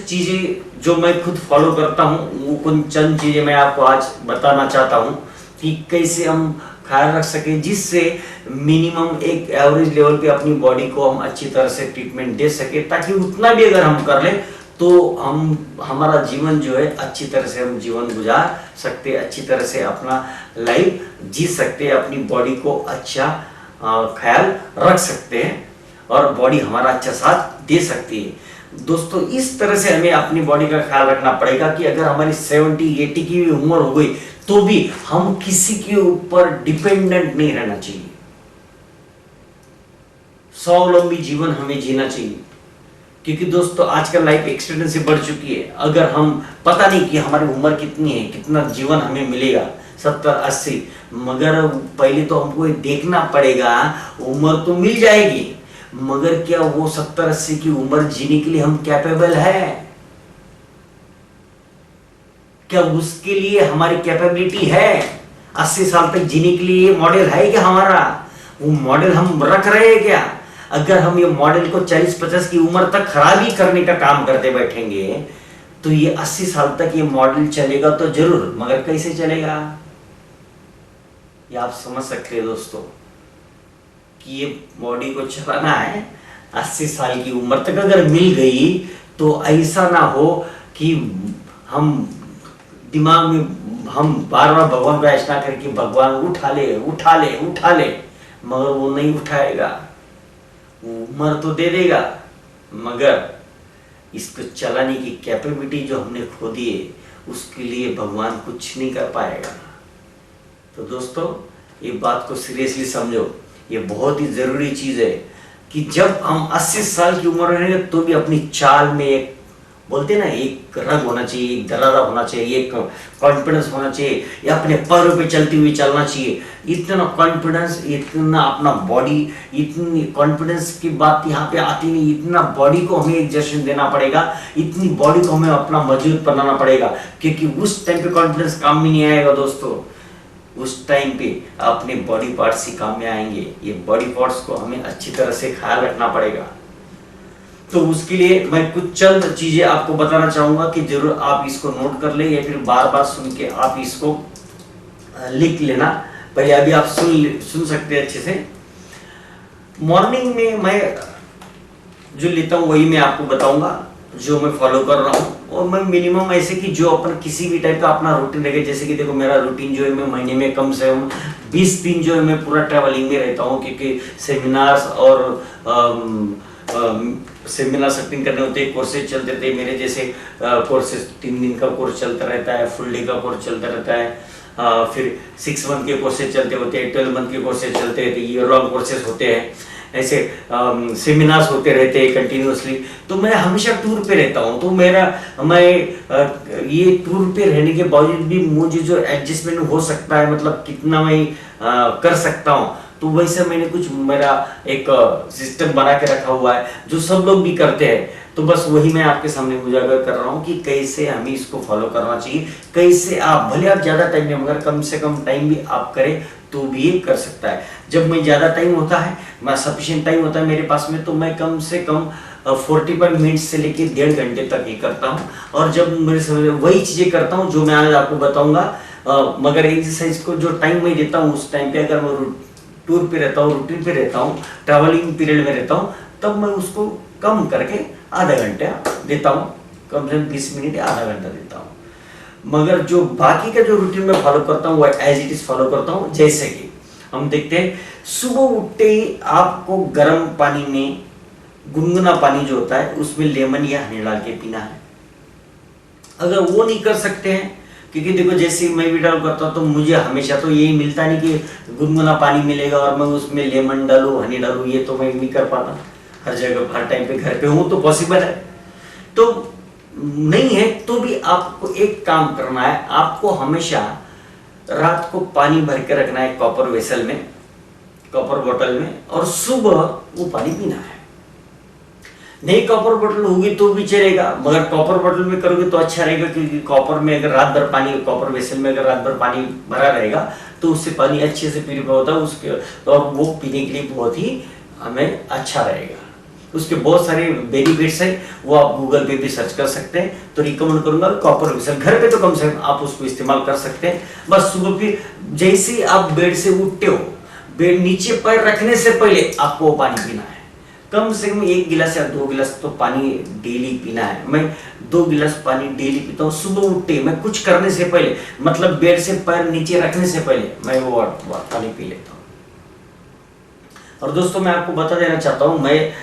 चीजें जो मैं खुद फॉलो करता हूँ, वो कुछ चंद चीजें मैं आपको आज बताना चाहता हूँ कि कैसे हम ख्याल रख सके, जिससे मिनिमम एक एवरेज लेवल पे अपनी बॉडी को हम अच्छी तरह से ट्रीटमेंट दे सके, ताकि उतना भी अगर हम कर लें तो हम हमारा जीवन जो है अच्छी तरह से हम जीवन गुजार सकते, अच्छी तरह से अपना लाइफ जी सकते, अपनी बॉडी को अच्छा ख्याल रख सकते हैं और बॉडी हमारा अच्छा साथ दे सकती है। दोस्तों, इस तरह से हमें अपनी बॉडी का ख्याल रखना पड़ेगा कि अगर हमारी 70-80 की भी उम्र हो गई तो भी हम किसी के ऊपर डिपेंडेंट नहीं रहना चाहिए। स्वावलंबी जीवन हमें जीना चाहिए, क्योंकि दोस्तों आजकल लाइफ एक्सपेक्टेंसी बढ़ चुकी है। अगर हम पता नहीं कि हमारी उम्र कितनी है, कितना जीवन हमें मिलेगा, 70-80, मगर पहले तो हमको देखना पड़ेगा। उम्र तो मिल जाएगी, मगर क्या वो 70-80 की उम्र जीने के लिए हम कैपेबल है? क्या उसके लिए हमारी कैपेबिलिटी है? 80 साल तक जीने के लिए मॉडल है क्या हमारा? वो मॉडल हम रख रहे हैं क्या? अगर हम ये मॉडल को 40-50 की उम्र तक खराब ही करने का काम करते बैठेंगे तो ये 80 साल तक ये मॉडल चलेगा तो जरूर, मगर कैसे चलेगा ये आप समझ सकते हैं दोस्तों, कि ये बॉडी को चलाना है 80 साल की उम्र तक अगर मिल गई तो ऐसा ना हो कि हम दिमाग में हम बार बार भगवान का याचना करके भगवान उठा ले उठा ले उठा ले, मगर वो नहीं उठाएगा। वो उम्र तो दे देगा, मगर इसको चलाने की कैपेबिलिटी जो हमने खो दी है उसके लिए भगवान कुछ नहीं कर पाएगा। तो दोस्तों, ये बात को सीरियसली समझो, ये बहुत ही जरूरी चीज है कि जब हम 80 साल की उम्र रहेंगे तो भी अपनी चाल में एक बोलते ना, एक रंग होना चाहिए, एक दरारा होना चाहिए, एक कॉन्फिडेंस होना चाहिए, या अपने पैरों पे चलते हुए चलना चाहिए। इतना कॉन्फिडेंस, इतना अपना बॉडी, इतनी कॉन्फिडेंस की बात यहाँ पे आती नहीं। इतना बॉडी को हमें एग्जर्शन देना पड़ेगा, इतनी बॉडी को हमें अपना मजबूत बनाना पड़ेगा, क्योंकि उस टाइम पे कॉन्फिडेंस काम में नहीं आएगा दोस्तों। उस टाइम पे अपने बॉडी पार्ट्स ही काम में आएंगे। ये बॉडी पार्ट्स को हमें अच्छी तरह से ख्याल रखना पड़ेगा। तो उसके लिए मैं कुछ चंद चीजें आपको बताना चाहूंगा कि जरूर आप इसको नोट कर ले, या फिर बार बार सुन के आप इसको लिख लेना। पहले अभी आप सुन सकते हैं अच्छे से। मॉर्निंग में मैं जो लेता हूँ वही मैं आपको बताऊंगा, जो मैं फॉलो कर रहा हूँ। और मैं मिनिमम ऐसे कि जो अपन किसी भी टाइप का अपना रूटीन रखे, जैसे कि देखो मेरा रूटीन जो है, मैं महीने में कम से कम 20 दिन जो है मैं पूरा ट्रैवलिंग में रहता हूँ, क्योंकि सेमिनार्स और सेमिनार सेटिंग करने होते हैं, कोर्सेज चलते थे मेरे। जैसे कोर्सेज 3 दिन का कोर्स चलता रहता है, फुल डे का कोर्स चलता रहता है, फिर 6 मंथ के कोर्सेज चलते होते हैं, 12 मंथ के कोर्सेज चलते रहते हैं, ईयर लॉन्ग कोर्सेज होते हैं, ऐसे सेमिनार्स होते रहते हैं कंटिन्यूसली। तो मैं हमेशा टूर पे रहता हूँ। तो मैं ये टूर पे रहने के बावजूद भी मुझे जो एडजस्टमेंट हो सकता है, मतलब कितना मैं कर सकता हूँ, तो वैसे मैंने कुछ मेरा एक सिस्टम बना के रखा हुआ है जो सब लोग भी करते हैं। तो बस वही मैं आपके सामने उजागर कर रहा हूँ कि कैसे हमें इसको फॉलो करना चाहिए, कैसे आप भले आप ज्यादा टाइम नहीं, मगर कम से कम टाइम भी आप करें तो भी ये कर सकता है। जब मैं ज्यादा टाइम होता है, मैं सफिशिएंट टाइम होता है मेरे पास में, तो मैं कम से कम 45 मिनट से लेके 1.5 घंटे तक ही करता हूँ। और जब मेरे समय वही चीजें करता हूँ जो मैं आज आपको बताऊंगा, मगर एक्सरसाइज को जो टाइम मैं देता हूँ उस टाइम पे, अगर मैं टूर पे रहता हूँ, रूटीन पे रहता हूँ, ट्रैवलिंग पीरियड में रहता हूँ, तब मैं उसको कम करके आधा घंटा देता हूँ, कम से कम 20 मिनट या आधा घंटा देता हूँ। मगर जो बाकी का जो रूटीन में फॉलो करता हूँ वो एज इट इज फॉलो करता हूँ। जैसे कि हम देखते हैं, सुबह उठते ही आपको गर्म पानी में, गुनगुना पानी जो होता है उसमें लेमन या हनी डाल के पीना है। अगर वो नहीं कर सकते हैं, क्योंकि देखो जैसे मैं भी डाल करता हूँ तो मुझे हमेशा तो यही मिलता नहीं कि गुनगुना पानी मिलेगा और मैं उसमें लेमन डालूं, हनी डालूं, ये तो मैं नहीं कर पाता। हर जगह हर टाइम पे घर पे हूँ तो पॉसिबल है, तो नहीं है तो भी आपको एक काम करना है, आपको हमेशा रात को पानी भर के रखना है कॉपर वेसल में, कॉपर बोतल में, और सुबह वो पानी पीना है। नहीं कॉपर बोतल होगी तो भी चलेगा, मगर कॉपर बोतल में करोगे तो अच्छा रहेगा, क्योंकि कॉपर में अगर रात भर पानी, कॉपर वेसल में अगर रात भर पानी भरा रहेगा तो उससे पानी अच्छे से प्यूरिफाई होता है उसके, तो वो पीने के लिए बहुत ही हमें अच्छा रहेगा। उसके बहुत सारे बेनिफिट्स हैं, वो आप गूगल पे भी सर्च कर सकते हैं। तो रिकमेंड करूंगा कॉपर विसल, घर पे तो कम से कम आप उसको इस्तेमाल कर सकते हैं। बस सुबह फिर जैसे ही आप बेड से उठते हो, बेड नीचे पैर रखने से पहले आपको पानी पीना है। कम से कम 1 गिलास या 2 गिलास तो पानी डेली पीना है। मैं 2 गिलास पानी डेली पीता हूँ सुबह उठते, मैं कुछ करने से पहले, मतलब बेड से पैर नीचे रखने से पहले मैं वो पानी पी लेता हूँ। और दोस्तों मैं आपको बता देना चाहता हूँ, मैं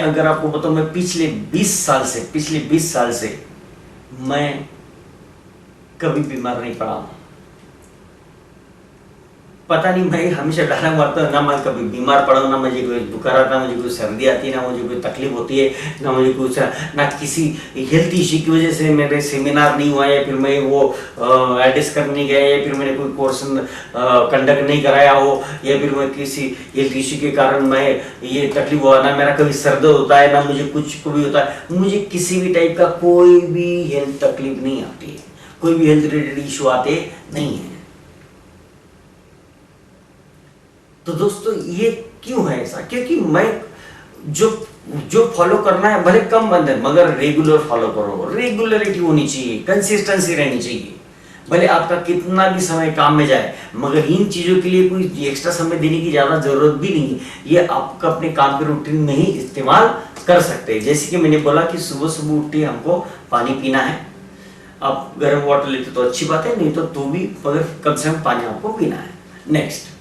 अगर आपको बताऊँ, मैं पिछले 20 साल से मैं कभी बीमार नहीं पड़ा हूँ। पता नहीं, मैं हमेशा डरा मारता ना, मैं कभी बीमार पड़ा हूँ, ना मुझे कोई बुखार आता, ना मुझे कोई सर्दी आती है, ना मुझे कोई तकलीफ होती है, ना मुझे कुछ, ना किसी हेल्थ इश्यू की वजह से मेरे सेमिनार नहीं हुआ, या फिर मैं वो एडिस करने नहीं गया, या फिर मैंने कोई कोर्स कंडक्ट नहीं कराया हो, या फिर मैं किसी हेल्थ इश्यू के कारण मैं ये तकलीफ हुआ, ना मेरा कभी सर्द होता है, ना मुझे कुछ कभी होता है। मुझे किसी भी टाइप का कोई भी हेल्थ तकलीफ नहीं आती है, कोई भी हेल्थ रिलेटेड इशू आते नहीं है। तो दोस्तों ये क्यों है ऐसा? क्योंकि मैं जो फॉलो करना है, भले कम बंद है मगर रेगुलर फॉलो करो, रेगुलरिटी होनी चाहिए, कंसिस्टेंसी रहनी चाहिए। भले आपका कितना भी समय काम में जाए, मगर इन चीजों के लिए कोई एक्स्ट्रा समय देने की ज्यादा जरूरत भी नहीं है। ये आपका अपने काम के रूटीन में ही इस्तेमाल कर सकते हैं। जैसे कि मैंने बोला कि सुबह सुबह उठते हमको पानी पीना है। आप गर्म वाटर लेते तो अच्छी बात है, नहीं तो भी मगर कम से कम पानी आपको पीना है। नेक्स्ट,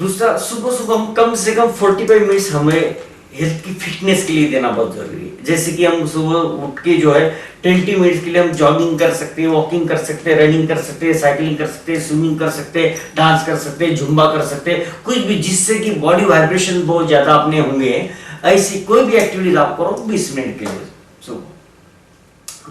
दूसरा, सुबह सुबह हम कम से कम 45 मिनट्स हमें हेल्थ की फिटनेस के लिए देना बहुत जरूरी है। जैसे कि हम सुबह उठ के जो है 20 मिनट्स के लिए हम जॉगिंग कर सकते हैं, वॉकिंग कर सकते हैं, रनिंग कर सकते हैं, साइकिलिंग कर सकते हैं, स्विमिंग कर सकते हैं, डांस कर सकते हैं, झुम्बा कर सकते हैं, कुछ भी जिससे कि बॉडी वाइब्रेशन बहुत ज्यादा अपने होंगे। ऐसी कोई भी एक्टिविटीज आप करो 20 मिनट के लिए सुबह।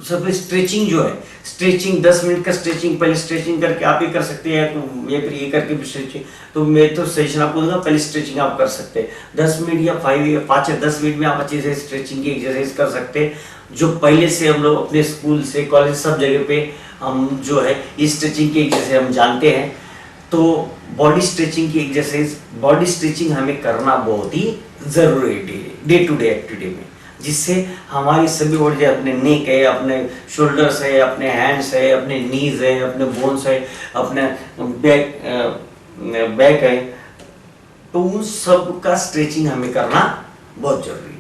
सब स्ट्रेचिंग जो है, स्ट्रेचिंग 10 मिनट का स्ट्रेचिंग, पहले स्ट्रेचिंग करके आप ये कर सकते हैं, तो ये फिर ये करके भी स्ट्रेचिंग, तो मैं तो सजेशन आपको दूंगा पहले स्ट्रेचिंग आप कर सकते हैं 10 मिनट या 5 या 10 मिनट में आप अच्छे से स्ट्रेचिंग की एक्सरसाइज कर सकते हैं। जो पहले से हम लोग अपने स्कूल से कॉलेज सब जगह पे हम जो है इस स्ट्रेचिंग की एक्सरसाइज हम जानते हैं। तो बॉडी स्ट्रेचिंग की एक्सरसाइज, बॉडी स्ट्रेचिंग हमें करना बहुत ही जरूरी है डे टू डे एक्टिविटी में, जिससे हमारी सभी बॉडी, अपने नेक है, अपने शोल्डर्स है, अपने हैंड्स है, अपने नीज है, अपने बोन्स है, अपने बैक है, तो उन सब का स्ट्रेचिंग हमें करना बहुत जरूरी है।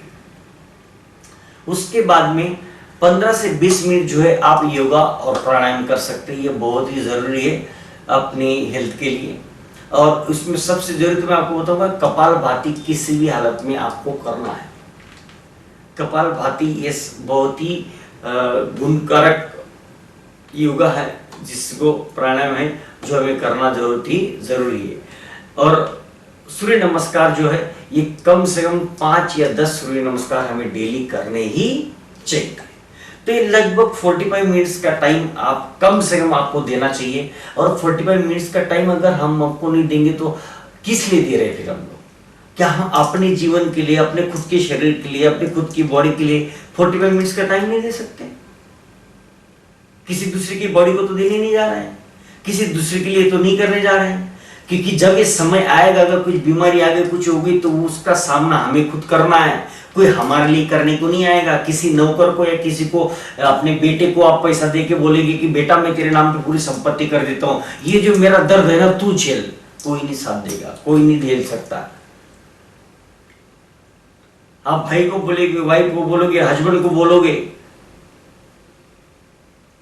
उसके बाद में 15 से 20 मिनट जो है आप योगा और प्राणायाम कर सकते हैं। ये बहुत ही जरूरी है अपनी हेल्थ के लिए। और उसमें सबसे जरूरी तो मैं आपको बताऊंगा, कपालभाति किसी भी हालत में आपको करना है। कपालभाति ये बहुत ही गुणकारक योगा है, जिसको प्राणायाम है, जो हमें करना जरूरी है। और सूर्य नमस्कार जो है, ये कम से कम 5 या 10 सूर्य नमस्कार हमें डेली करने ही चाहिए। तो ये लगभग 45 मिनट्स का टाइम आप कम से कम आपको देना चाहिए। और 45 मिनट्स का टाइम अगर हम आपको नहीं देंगे तो किस लिए दे रहे फिर हम लोग? क्या हम अपने जीवन के लिए, अपने खुद के शरीर के लिए, अपने खुद की बॉडी के लिए 45 मिनट्स का टाइम नहीं दे सकते? किसी दूसरे की बॉडी को तो देने नहीं जा रहे हैं, किसी दूसरे के लिए तो नहीं करने जा रहे हैं। क्योंकि जब ये समय आएगा, अगर कुछ बीमारी आ गई, कुछ हो गई, तो उसका सामना हमें खुद करना है। कोई हमारे लिए करने को नहीं आएगा। किसी नौकर को या किसी को, अपने बेटे को आप पैसा दे के बोलेंगे कि बेटा मैं तेरे नाम पे पूरी संपत्ति कर देता हूं, ये जो मेरा दर्द है ना तू झेल, कोई नहीं साथ देगा, कोई नहीं झेल सकता। आप भाई को बोलेगे, वाइफ को बोलोगे, हस्बैंड को बोलोगे,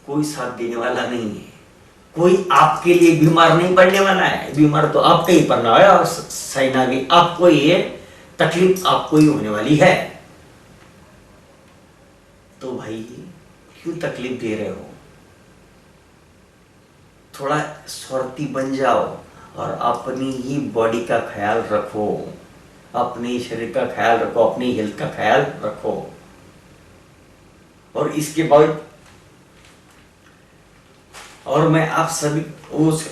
कोई साथ देने वाला नहीं है। कोई आपके लिए बीमार नहीं पड़ने वाला है। बीमार तो आपका ही पड़ना है, और साइना भी आपको ही है, तकलीफ आपको ही होने वाली है। तो भाई क्यों तकलीफ दे रहे हो? थोड़ा स्वार्थी बन जाओ और अपनी ही बॉडी का ख्याल रखो, अपने शरीर का ख्याल रखो, अपनी हेल्थ का ख्याल रखो। और इसके बाद और मैं आप सभी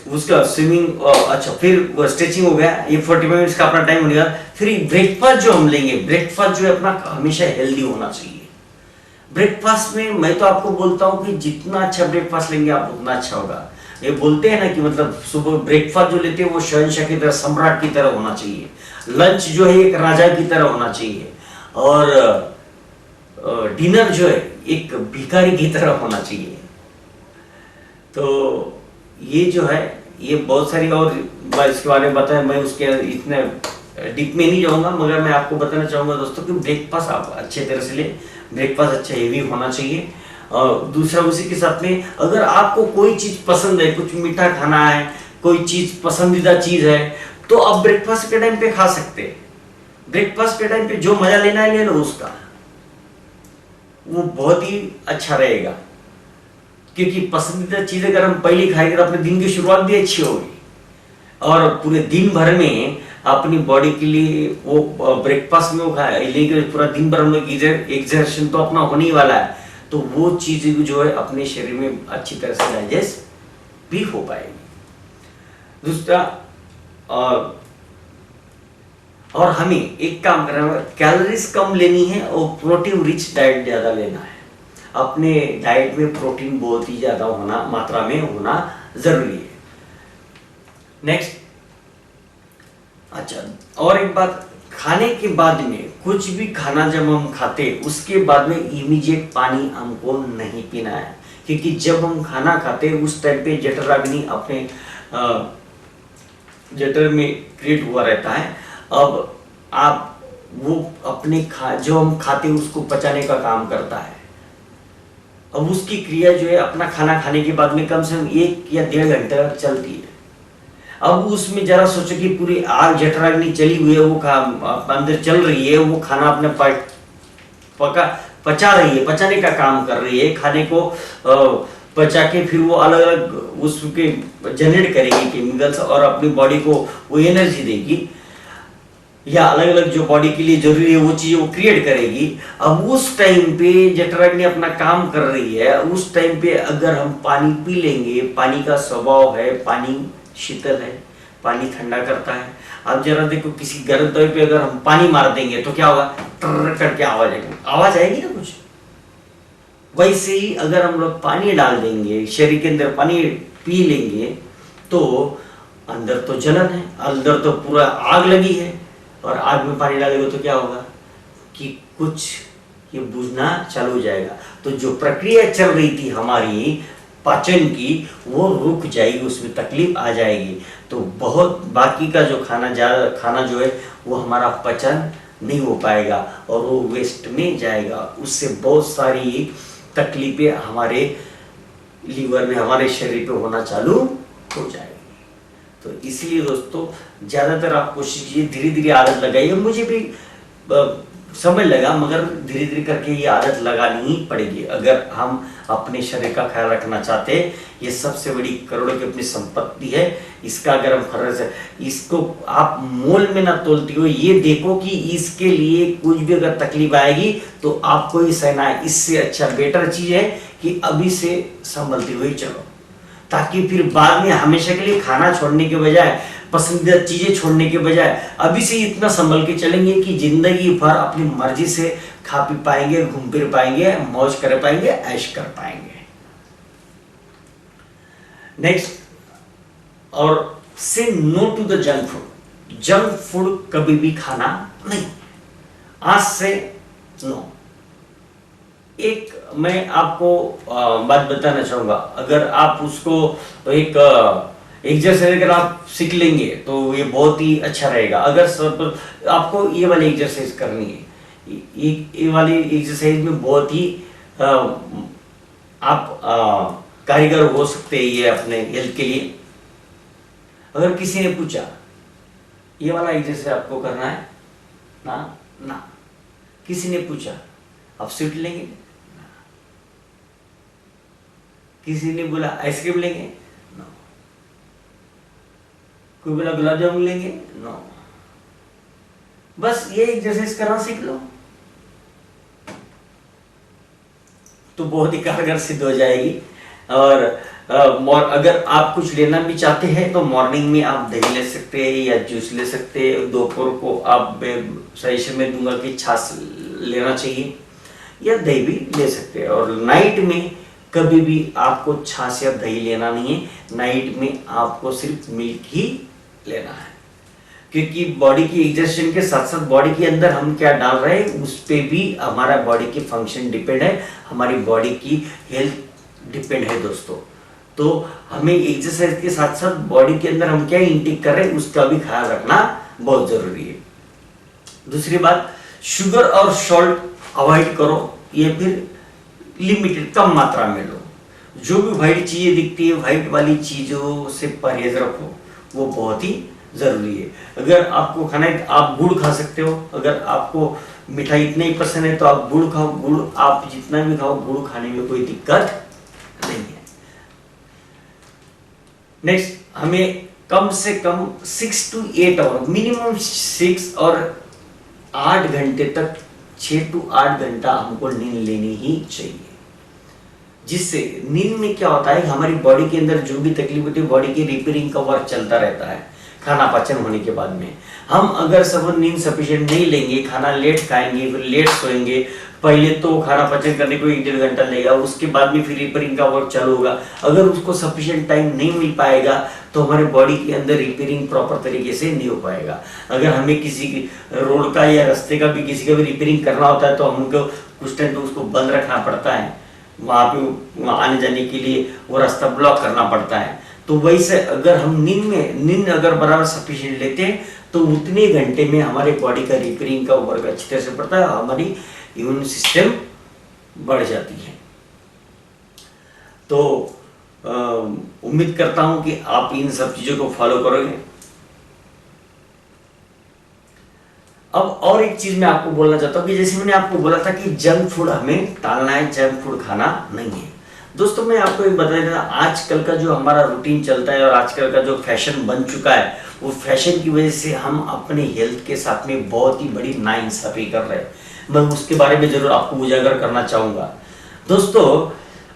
उसका स्विमिंग, अच्छा फिर स्ट्रेचिंग हो गया, ये 45 मिनट्स का अपना टाइम हो गया। फिर ब्रेकफास्ट जो हम लेंगे, ब्रेकफास्ट जो है अपना हमेशा हेल्दी होना चाहिए। ब्रेकफास्ट में मैं तो आपको बोलता हूं कि जितना अच्छा ब्रेकफास्ट लेंगे आप उतना अच्छा होगा। ये बोलते हैं ना कि मतलब सुबह ब्रेकफास्ट जो लेते हैं वो शहंशाह की तरह, सम्राट की तरह होना चाहिए। लंच जो है एक राजा की तरह होना चाहिए, और डिनर जो है एक भिखारी की तरह होना चाहिए। तो ये जो है ये बहुत सारी और इसके बारे में बताया, मैं उसके इतने डीप में नहीं जाऊंगा, मगर मैं आपको बताना चाहूंगा दोस्तों कि ब्रेकफास्ट आप अच्छे तरह से ले, ब्रेकफास्ट अच्छा हेवी होना चाहिए। और दूसरा उसी के साथ में अगर आपको कोई चीज पसंद है, कुछ मीठा खाना है, कोई चीज पसंदीदा चीज है, तो आप ब्रेकफास्ट के टाइम पे खा सकते हैं। ब्रेकफास्ट के टाइम पे जो मजा लेना है ले लो उसका, वो बहुत ही अच्छा रहेगा। क्योंकि पसंदीदा चीज अगर हम पहले खाएंगे तो अपने दिन की शुरुआत भी अच्छी होगी, और पूरे दिन भर में अपनी बॉडी के लिए वो ब्रेकफास्ट में वो खाए लेकिन पूरा दिन भर हम लोग एक्सर्शन तो अपना होने ही वाला है, तो वो चीज जो है अपने शरीर में अच्छी तरह से डाइजेस्ट भी हो पाएगी। दूसरा और हमें एक काम करना है, कैलोरीज कम लेनी है और प्रोटीन रिच डाइट ज्यादा लेना है। अपने डाइट में प्रोटीन बहुत ही ज्यादा होना, मात्रा में होना जरूरी है। नेक्स्ट, अच्छा और एक बात, खाने के बाद में कुछ भी खाना जब हम खाते उसके बाद में इमीडिएट पानी हमको नहीं पीना है, क्योंकि जब हम खाना खाते उस टाइम पे जठराग्नि अपने जठर में क्रिएट हुआ रहता है। अब आप वो अपने जो हम खाते उसको पचाने का काम करता है। अब उसकी क्रिया जो है अपना खाना खाने के बाद में कम से कम 1 या 1.5 घंटा चलती है। अब उसमें जरा सोचो कि पूरी आग जठराग्नि चली हुई है, वो अंदर चल रही है, वो खाना अपने पचा रही है, पचाने का काम कर रही है, खाने को पचा के फिर वो अलग अलग उसके जनरेट करेगी केमिकल्स और अपनी बॉडी को वो एनर्जी देगी, या अलग अलग जो बॉडी के लिए जरूरी है वो चीज वो क्रिएट करेगी। अब उस टाइम पे जठराग्नि अपना काम कर रही है, उस टाइम पे अगर हम पानी पी लेंगे, पानी का स्वभाव है, पानी शीतल है, पानी ठंडा करता है। अब जरा देखो किसी गर्म तवे पे अगर हम पानी मार देंगे तो क्या होगा, टर करके आवाज आएगी ना कुछ। वैसे ही अगर हम लोग पानी डाल देंगे, शरीर के अंदर पानी पी लेंगे, तो अंदर तो जलन है, अंदर तो पूरा आग लगी है, और आग में पानी डालेंगे तो क्या होगा कि कुछ ये बुझना चालू हो जाएगा। तो जो प्रक्रिया चल रही थी हमारी पाचन की वो रुक जाएगी, उसमें तकलीफ आ जाएगी। तो बहुत बाकी का जो खाना जो है वो हमारा पचन नहीं हो पाएगा और वो वेस्ट में जाएगा। उससे बहुत सारी तकलीफें हमारे लीवर में, हमारे शरीर पे होना चालू हो जाएगी। तो इसलिए दोस्तों ज्यादातर आप कोशिश कीजिए, धीरे धीरे आदत लगाइए। मुझे भी समय लगा, मगर धीरे धीरे करके ये आदत लगानी ही पड़ेगी अगर हम अपने शरीर का ख्याल रखना चाहते हैं। ये सबसे बड़ी करोड़ों की अपनी संपत्ति है, इसका अगर हम खर्च है, इसको आप मोल में ना तोलते हो, ये देखो कि इसके लिए कुछ भी अगर तकलीफ आएगी तो आपको ही सहना है। इससे अच्छा बेटर चीज है कि अभी से संभलते हुए चलो, ताकि फिर बाद में हमेशा के लिए खाना छोड़ने के बजाय, पसंदीदा चीजें छोड़ने के बजाय अभी से इतना संभल के चलेंगे कि जिंदगी भर अपनी मर्जी से खा पी पाएंगे, घूम फिर पाएंगे, मौज कर पाएंगे, ऐश कर पाएंगे। नेक्स्ट, और say no to the junk food. Junk food कभी भी खाना नहीं, आज से नो। एक मैं आपको बात बताना चाहूंगा, अगर आप उसको एक एक्सरसाइज अगर आप सीख लेंगे तो ये बहुत ही अच्छा रहेगा। अगर सब आपको ये वाली एक्सरसाइज करनी है, ये वाली एक्सरसाइज में बहुत ही आप कारीगर हो सकते हैं ये अपने हेल्थ के लिए। अगर किसी ने पूछा ये वाला एक्सरसाइज आपको करना है ना, ना। किसी ने पूछा आप स्वीट लेंगे, किसी ने बोला आइसक्रीम लेंगे, नो। कोई बोला गुलाब जामुन लेंगे, नो। बस ये एक्सरसाइज करना सीख लो तो बहुत ही कारगर सिद्ध हो जाएगी। और अगर आप कुछ लेना भी चाहते हैं तो मॉर्निंग में आप दही ले सकते हैं या जूस ले सकते हैं। दोपहर को आप सजेशन में दूंगा कि छाछ लेना चाहिए या दही भी ले सकते हैं। और नाइट में कभी भी आपको छाछ या दही लेना नहीं है। नाइट में आपको सिर्फ मिल्क ही लेना है, क्योंकि बॉडी की एग्जर्शन के साथ साथ बॉडी के अंदर हम क्या डाल रहे हैं उस पर भी हमारा बॉडी की फंक्शन डिपेंड है, हमारी बॉडी की हेल्थ डिपेंड है दोस्तों। तो हमें एक्सरसाइज के साथ साथ बॉडी के अंदर हम क्या इंटेक कर रहे हैं उसका भी ख्याल रखना बहुत जरूरी है। दूसरी बात, शुगर और सॉल्ट अवॉइड करो, ये फिर लिमिटेड कम मात्रा में लो। जो भी व्हाइट चीजें दिखती है व्हाइट वाली चीजों से परहेज रखो, वो बहुत ही जरूरी है। अगर आपको खाना है आप गुड़ खा सकते हो, अगर आपको मिठाई इतनी ही पसंद है तो आप गुड़ खाओ, गुड़ आप जितना भी खाओ गुड़ खाने में कोई दिक्कत नहीं है। नेक्स्ट, हमें कम से कम 6 to 8 आवर, मिनिमम 6 और 8 घंटे तक, 6 to 8 घंटा हमको नींद लेनी ही चाहिए। जिससे नींद में क्या होता है, हमारी बॉडी के अंदर जो भी तकलीफ होती है बॉडी की रिपेयरिंग का वर्क चलता रहता है। खाना पाचन होने के बाद में हम अगर सब नींद सफिशिएंट नहीं लेंगे, खाना लेट खाएंगे, फिर लेट सोएंगे, पहले तो खाना पाचन करने को 1-1.5 घंटा लगेगा, उसके बाद में फिर रिपेयरिंग का वर्क चालू होगा। अगर उसको सफिशिएंट टाइम नहीं मिल पाएगा तो हमारे बॉडी के अंदर रिपेयरिंग प्रॉपर तरीके से नहीं हो पाएगा। अगर हमें किसी रोड का या रास्ते का भी किसी का भी रिपेयरिंग करना होता है तो हमको कुछ टाइम तो उसको बंद रखना पड़ता है, वहाँ पे आने जाने के लिए वो रास्ता ब्लॉक करना पड़ता है। तो वैसे अगर हम नींद अगर बराबर सफिशिएंट लेते हैं तो उतने घंटे में हमारे बॉडी का रिपेयरिंग का वर्क अच्छी तरह से पड़ता है, हमारी इम्यून सिस्टम बढ़ जाती है। तो उम्मीद करता हूं कि आप इन सब चीजों को फॉलो करोगे। अब और एक चीज मैं आपको बोलना चाहता हूं कि जैसे मैंने आपको बोला था कि जंक फूड हमें टालना है, जंक फूड खाना नहीं है। दोस्तों मैं आपको एक बता देता, आजकल का जो हमारा रूटीन चलता है और आजकल का जो फैशन बन चुका है, वो फैशन की वजह से हम अपने हेल्थ के साथ में बहुत ही बड़ी नाइंसाफी कर रहे हैं। मैं उसके बारे में जरूर आपको उजागर करना चाहूंगा। दोस्तों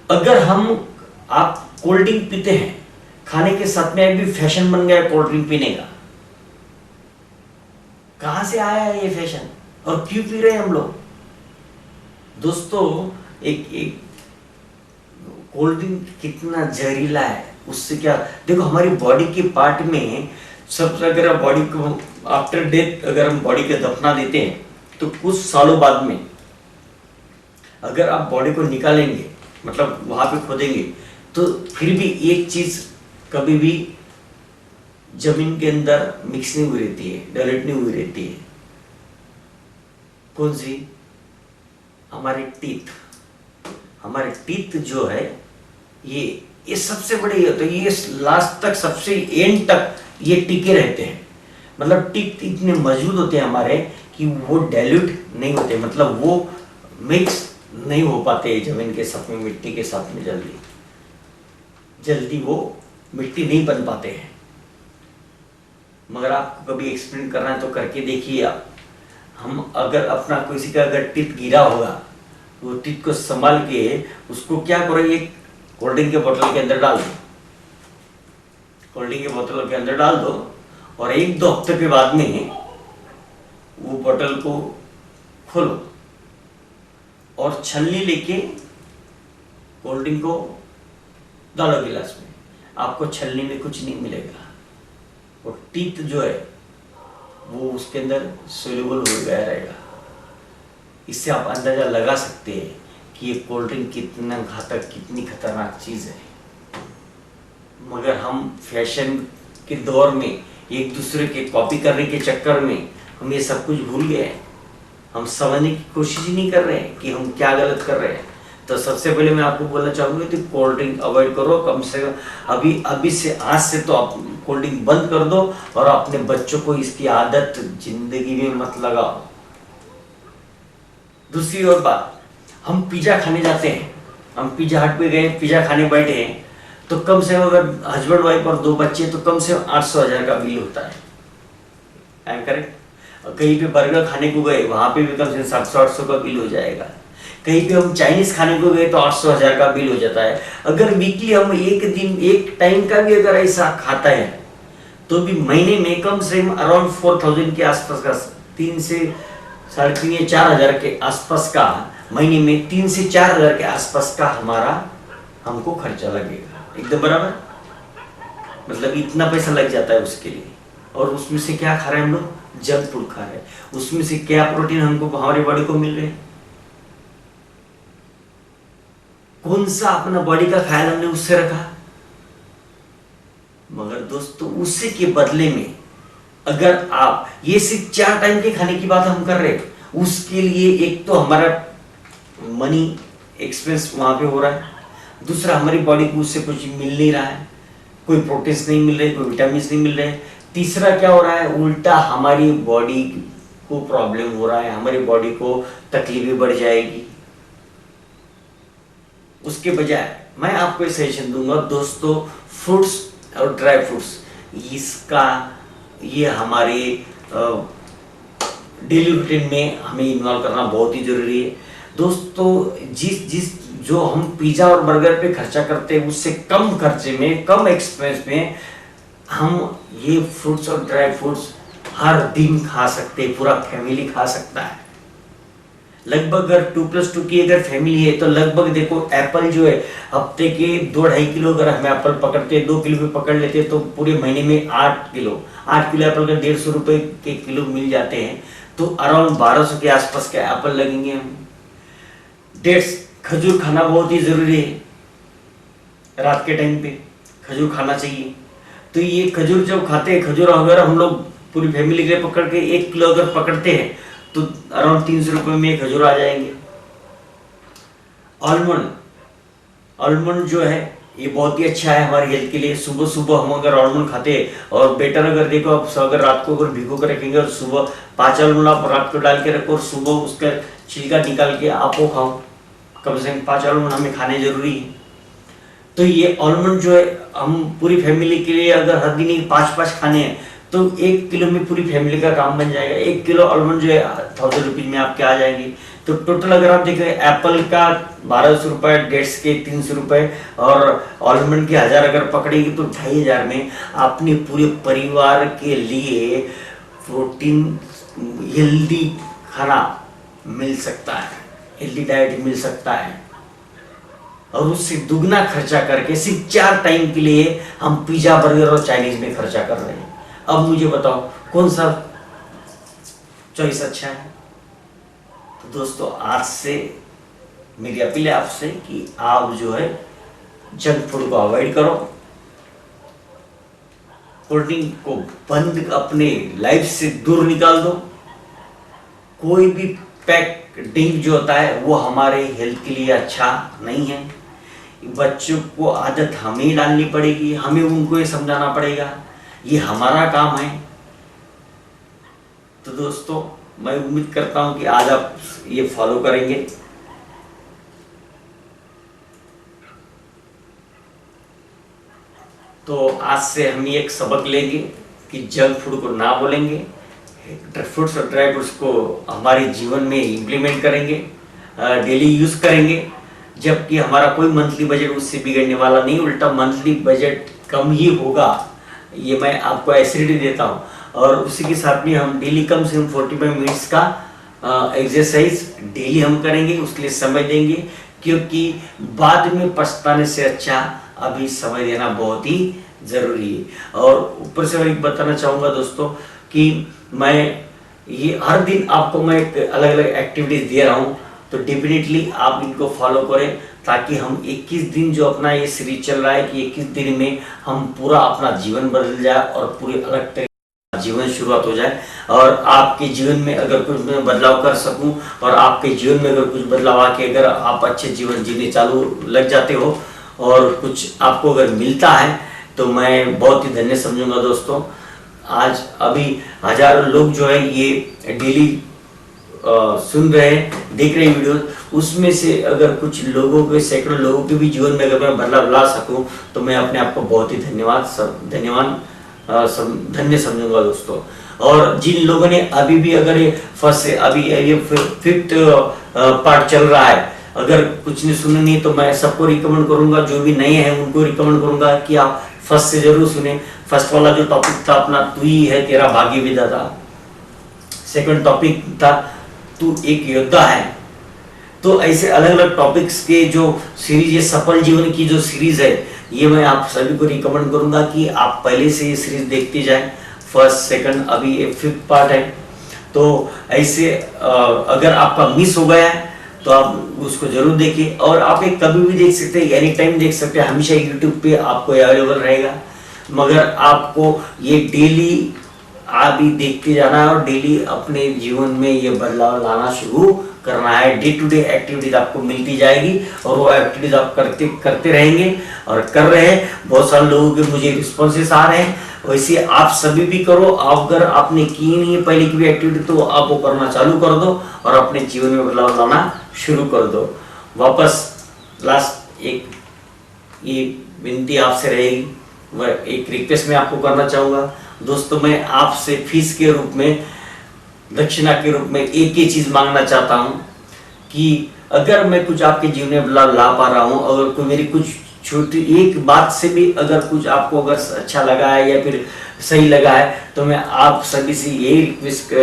अगर आप कोल्ड ड्रिंक पीते हैं, खाने के साथ में भी फैशन बन गया कोल्ड ड्रिंक पीने का। कहां से आया है ये फैशन और क्यों पी रहे हैं हम लोग? दोस्तों एक कोल्ड ड्रिंक कितना जहरीला है, उससे क्या देखो हमारी बॉडी के पार्ट में सब, अगर बॉडी को आफ्टर डेथ अगर हम बॉडी के दफना देते हैं तो कुछ सालों बाद में अगर आप बॉडी को निकालेंगे, मतलब वहां पे खोदेंगे, तो फिर भी एक चीज कभी भी जमीन के अंदर मिक्स नहीं हुई रहती है, डाइल्यूट नहीं हुई रहती है। कौन सी? हमारे टीथ। हमारे टीथ जो है ये सबसे बड़े होते हैं, ये लास्ट तक सबसे एंड तक ये टिके रहते हैं। मतलब टीथ इतने मजबूत होते हैं हमारे कि वो डाइल्यूट नहीं होते, मतलब वो मिक्स नहीं हो पाते जमीन के साथ में, मिट्टी के साथ में जल्दी वो मिट्टी नहीं बन पाते हैं। मगर आपको कभी एक्सपेरिमेंट करना है तो करके देखिए आप। हम अगर अपना किसी का अगर टीथ गिरा होगा तो वो टीथ को संभाल के उसको क्या करो, एक कोल्ड ड्रिंक के बोतल के अंदर डाल दो, कोल्ड ड्रिंक के बोतल के अंदर डाल दो और 1-2 हफ्ते के बाद में वो बोतल को खोलो और छलनी लेके कोल्ड ड्रिंक को डालो गिलास में। आपको छलनी में कुछ नहीं मिलेगा, वो टीथ जो है वो उसके अंदर सोल्यूबल हो गया रहेगा। इससे आप अंदाजा लगा सकते हैं कि ये कोल्ड ड्रिंक कितना घातक, कितनी खतरनाक चीज है। मगर हम फैशन के दौर में एक दूसरे के कॉपी करने के चक्कर में हम ये सब कुछ भूल गए हैं। हम समझने की कोशिश ही नहीं कर रहे हैं कि हम क्या गलत कर रहे हैं। तो सबसे पहले मैं आपको बोलना चाहूंगा कि कोल्ड ड्रिंक अवॉइड करो, कम से कम अभी से, आज से तो आप कोल्ड ड्रिंक बंद कर दो और अपने बच्चों को इसकी आदत जिंदगी में मत लगाओ। दूसरी और बात, हम पिज्जा खाने जाते हैं, हम पिज्जा हट पे गए, पिज्जा खाने बैठे हैं, तो कम से कम अगर हस्बैंड वाइफ और 2 बच्चे तो कम से कम 800-1000 का बिल होता है। I am correct? कहीं पे बर्गर खाने को गए, वहां पे भी कम से कम 700-800 का बिल हो जाएगा। कहीं पे हम चाइनीज खाने को गए तो 800-1000 का बिल हो जाता है। अगर वीकली हम एक टाइम का भी अगर ऐसा खाता है तो भी महीने में कम से कम अराउंड 4000 के आसपास का, 3 से 3.5 या 4000 के आसपास का, महीने में 3 से 4000 के आसपास का हमारा हमको खर्चा लगेगा, एकदम बराबर। मतलब इतना पैसा लग जाता है उसके लिए। और उसमें से क्या खा रहे हैं हम लोग? जंक फूड खा रहे हैं। उसमें से क्या प्रोटीन हमको हमारी बॉडी को मिल रहे हैं? कौन सा अपना बॉडी का ख्याल हमने उससे रखा? मगर दोस्तों उसी के बदले में अगर आप ये सिर्फ 4 टाइम के खाने की बात हम कर रहे हैं, उसके लिए एक तो हमारा मनी एक्सपेंस वहां पे हो रहा है, दूसरा हमारी बॉडी को उससे कुछ मिल नहीं रहा है, कोई प्रोटीन्स नहीं मिल रहे, कोई विटामिन नहीं मिल रहे। तीसरा क्या हो रहा है? उल्टा हमारी बॉडी को प्रॉब्लम हो रहा है, हमारी बॉडी को तकलीफें बढ़ जाएगी। उसके बजाय मैं आपको एक सजेशन दूंगा दोस्तों, फ्रूट्स और ड्राई फ्रूट्स, इसका ये हमारे डेली रूटीन में हमें इन्वॉल्व करना बहुत ही जरूरी है दोस्तों। जिस जो हम पिज्जा और बर्गर पे खर्चा करते हैं उससे कम खर्चे में, कम एक्सपेंस में हम ये फ्रूट्स और ड्राई फ्रूट्स हर दिन खा सकते हैं, पूरा फैमिली खा सकता है। लगभग अगर 2+2 की अगर फैमिली है तो लगभग देखो एप्पल जो है हफ्ते के 2-2.5 किलो अगर हम एप्पल पकड़ते हैं, 2 किलो भी पकड़ लेते हैं तो पूरे महीने में 8 किलो एप्पल का 150 रुपए के किलो मिल जाते हैं, तो अराउंड 1200 के आसपास के एप्पल लगेंगे हमें। डेट्स, खजूर खाना बहुत ही जरूरी है, रात के टाइम पे खजूर खाना चाहिए। तो ये खजूर जब खाते हैं, खजूर अगर हम लोग पूरी फैमिली के लिए पकड़ के 1 किलो अगर पकड़ते हैं तो अराउंड 300 रुपए में खजूर आ जाएंगे। आलमंड जो है ये बहुत ही अच्छा है हमारी हेल्थ के लिए। सुबह सुबह हम अगर आलमंड खाते हैं, और बेटर अगर देखो आप अगर रात को अगर भिगो कर रखेंगे और सुबह 5 आलमंड आप रात को डाल के रखो और सुबह उसका छिलका निकाल के आप वो खाओ, कम से कम 5 आलमंड हमें खाने जरूरी है। तो ये आलमंड जो है हम पूरी फैमिली के लिए अगर हर दिन 5-5 खाने हैं तो 1 किलो में पूरी फैमिली का काम बन जाएगा। 1 किलो आलमंड जो है 1000 रुपीज में आपके आ जाएंगे। तो टोटल अगर आप देखें एप्पल का 1200 रुपए, डेट्स के 300 रुपए और आलमंड के 1000 अगर पकड़ेगी तो 2500 में अपने पूरे परिवार के लिए प्रोटीन हेल्दी खाना मिल सकता है, हेल्दी डाइट मिल सकता है। और उससे दुगना खर्चा करके सिर्फ 4 टाइम के लिए हम पिज्जा, बर्गर और चाइनीज में खर्चा कर रहे हैं। अब मुझे बताओ कौन सा चॉइस अच्छा है? तो दोस्तों आज से मेरी अपील है आपसे कि आप जो है जंक फूड को अवॉइड करो, कोल्ड ड्रिंक को बंद, अपने लाइफ से दूर निकाल दो। कोई भी पैक ड्रिंक जो होता है वो हमारे हेल्थ के लिए अच्छा नहीं है। बच्चों को आदत हमें डालनी पड़ेगी, हमें उनको ये समझाना पड़ेगा, ये हमारा काम है। तो दोस्तों मैं उम्मीद करता हूं कि आज आप ये फॉलो करेंगे। तो आज से हम ये एक सबक लेंगे कि जंक फूड को ना बोलेंगे, फ्रूट्स और ड्राई फ्रूट्स को हमारे जीवन में इम्प्लीमेंट करेंगे, डेली यूज करेंगे। जबकि हमारा कोई मंथली बजट उससे बिगड़ने वाला नहीं, उल्टा मंथली बजट कम ही होगा, ये मैं आपको एसिडिटी देता हूँ। और उसी के साथ में हम डेली कम से कम 45 मिनट्स का एक्सरसाइज डेली हम करेंगे, उसके लिए समय देंगे, क्योंकि बाद में पछताने से अच्छा अभी समय देना बहुत ही जरूरी है। और ऊपर से मैं एक बताना चाहूँगा दोस्तों कि मैं ये हर दिन आपको मैं अलग अलग एक्टिविटीज दे रहा हूँ, तो डेफिनेटली आप इनको फॉलो करें, ताकि हम 21 दिन जो अपना ये सीरीज चल रहा है कि 21 दिन में हम पूरा अपना जीवन बदल जाए और पूरी अलग तरीके जीवन शुरुआत हो जाए। और आपके जीवन में अगर कुछ मैं बदलाव कर सकूं और आपके जीवन में अगर कुछ बदलाव आके अगर आप अच्छे जीवन जीने चालू लग जाते हो और कुछ आपको अगर मिलता है तो मैं बहुत ही धन्य समझूंगा दोस्तों। आज अभी हजारों लोग जो है ये डेली सुन रहे हैं, देख रहे हैं वीडियो, उसमें से अगर कुछ लोगों के, सैकड़ों लोगों के भी जीवन में अगर मैं बदलाव ला सकूं तो मैं अपने आप को बहुत ही धन्य समझूंगा दोस्तों। और जिन लोगों ने अभी भी अगर ये अभी ये 5th पार्ट चल रहा है, अगर कुछ नहीं सुने नहीं तो मैं सबको रिकमेंड करूंगा, जो भी नए हैं उनको रिकमेंड करूंगा कि आप फर्स्ट से जरूर सुने। फर्स्ट वाला जो टॉपिक था अपना तू ही है तेरा भाग्य विधाता, सेकंड टॉपिक था तू एक योद्धा है, तो ऐसे अलग अलग टॉपिक्स के जो सीरीज, ये सफल जीवन की जो सीरीज है, ये मैं आप सभी को रिकमेंड करूंगा कि आप पहले से ये सीरीज देखते जाएं। फर्स्ट, सेकंड, अभी ये 5th पार्ट है। तो ऐसे अगर आपका मिस हो गया है तो आप उसको जरूर देखिए, और आप एक कभी भी देख सकते हैं, एनी टाइम देख सकते हैं, हमेशा यूट्यूब पे आपको अवेलेबल रहेगा। मगर आपको ये डेली आप ही देखते जाना है और डेली अपने जीवन में ये बदलाव लाना शुरू करना है। डे टू डे एक्टिविटीज आपको मिलती जाएगी और वो एक्टिविटीज आप करते करते रहेंगे और कर रहे हैं। बहुत सारे लोगों के मुझे रिस्पॉन्सेस आ रहे हैं, वैसे आप सभी भी करो। अगर आपने की नहीं है पहले की भी एक्टिविटी तो आप वो करना चालू कर दो और अपने जीवन में बदलाव लाना शुरू कर दो। वापस लास्ट एक ये विनती आपसे रहेगी, वह एक रिक्वेस्ट मैं आपको करना चाहूँगा। दोस्तों, मैं आपसे फीस के रूप में, दक्षिणा के रूप में एक ही चीज़ मांगना चाहता हूँ कि अगर मैं कुछ आपके जीवन में बदलाव ला पा रहा हूँ, अगर कोई मेरी कुछ छोटी एक बात से भी अगर कुछ आपको अगर अच्छा लगा है या फिर सही लगा है, तो मैं आप सभी से यही रिक्वेस्ट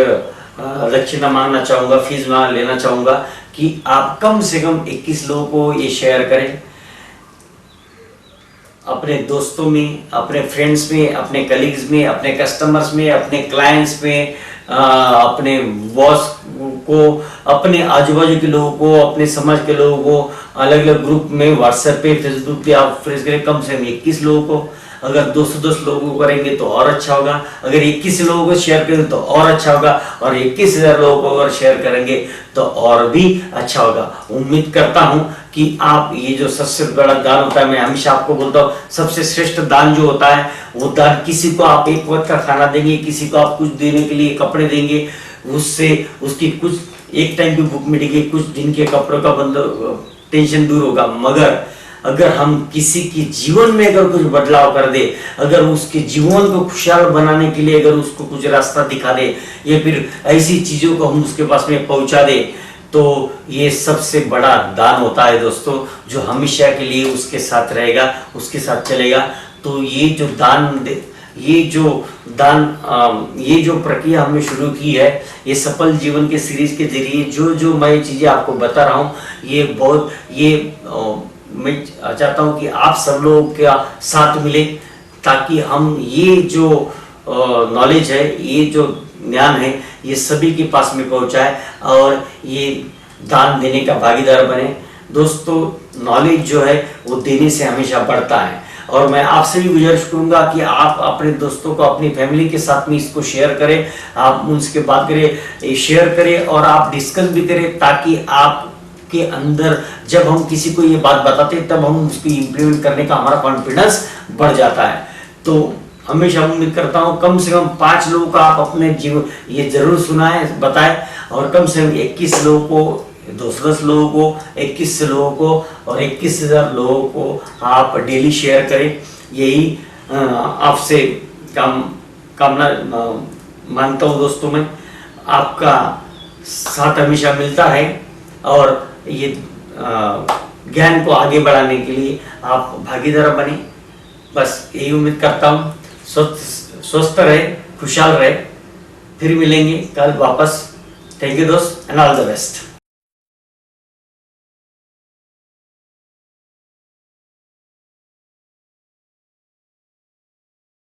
दक्षिणा मांगना चाहूँगा, फीस लेना चाहूँगा कि आप कम से कम 21 लोगों को ये शेयर करें, अपने दोस्तों में, अपने फ्रेंड्स में, अपने कलीग्स में, अपने कस्टमर्स में, अपने क्लाइंट्स में, अपने बॉस को, अपने आजू बाजू के लोगों को, अपने समाज के लोगों को, अलग अलग ग्रुप में, व्हाट्सएप पे, फेसबुक पे आप फ्रेश करें। कम से कम 21 लोगों को, अगर 210 लोगों को करेंगे तो और अच्छा होगा, अगर 21 लोगों को शेयर करेंगे तो और अच्छा होगा, और 21,000 लोगों को अगर शेयर करेंगे तो और भी अच्छा होगा। उम्मीद करता हूं कि आप ये जो सबसे बड़ा दान होता है, मैं हमेशा आपको बोलता हूँ सबसे श्रेष्ठ दान जो होता है वो दान, किसी को आप एक वक्त का खाना देंगे, किसी को आप कुछ देने के लिए कपड़े देंगे, उससे उसकी कुछ एक टाइम की भूख मिटेगी, कुछ दिन के कपड़ों का टेंशन दूर होगा। मगर अगर हम किसी के जीवन में अगर कुछ बदलाव कर दे, अगर उसके जीवन को खुशहाल बनाने के लिए अगर उसको कुछ रास्ता दिखा दे, या फिर ऐसी चीजों को हम उसके पास में पहुंचा दे, तो ये सबसे बड़ा दान होता है दोस्तों, जो हमेशा के लिए उसके साथ रहेगा, उसके साथ चलेगा। तो ये जो दान, ये जो प्रक्रिया हमने शुरू की है, ये सफल जीवन के सीरीज के जरिए जो मैं चीजें आपको बता रहा हूँ, मैं चाहता हूँ कि आप सब लोगों का साथ मिले, ताकि हम ये जो नॉलेज है, ये जो ज्ञान है, ये सभी के पास में पहुंचाए और ये दान देने का भागीदार बने। दोस्तों, नॉलेज जो है वो देने से हमेशा बढ़ता है, और मैं आपसे भी गुजारिश करूंगा कि आप अपने दोस्तों को, अपनी फैमिली के साथ में इसको शेयर करें, आप उनसे बात करें, शेयर करें और आप डिस्कस भी करें, ताकि आप के अंदर जब हम किसी को ये बात बताते हैं तब हम उसको इम्प्लीमेंट करने का हमारा कॉन्फिडेंस बढ़ जाता है। तो हमेशा उम्मीद करता हूँ कम से कम 5 लोगों का आप अपने जीवन ये जरूर सुनाएं, बताएं, और कम से कम 21 लोगों को, 210 लोगों को, 21 लोगों को और 21,000 लोगों को आप डेली शेयर करें। यही आपसे कामना मानता हूँ दोस्तों। मैं आपका साथ हमेशा मिलता है, और ये ज्ञान को आगे बढ़ाने के लिए आप भागीदार बने, बस यही उम्मीद करता हूँ। स्वस्थ रहे, खुशहाल रहे, फिर मिलेंगे कल वापस। थैंक यू दोस्त, एंड ऑल द बेस्ट।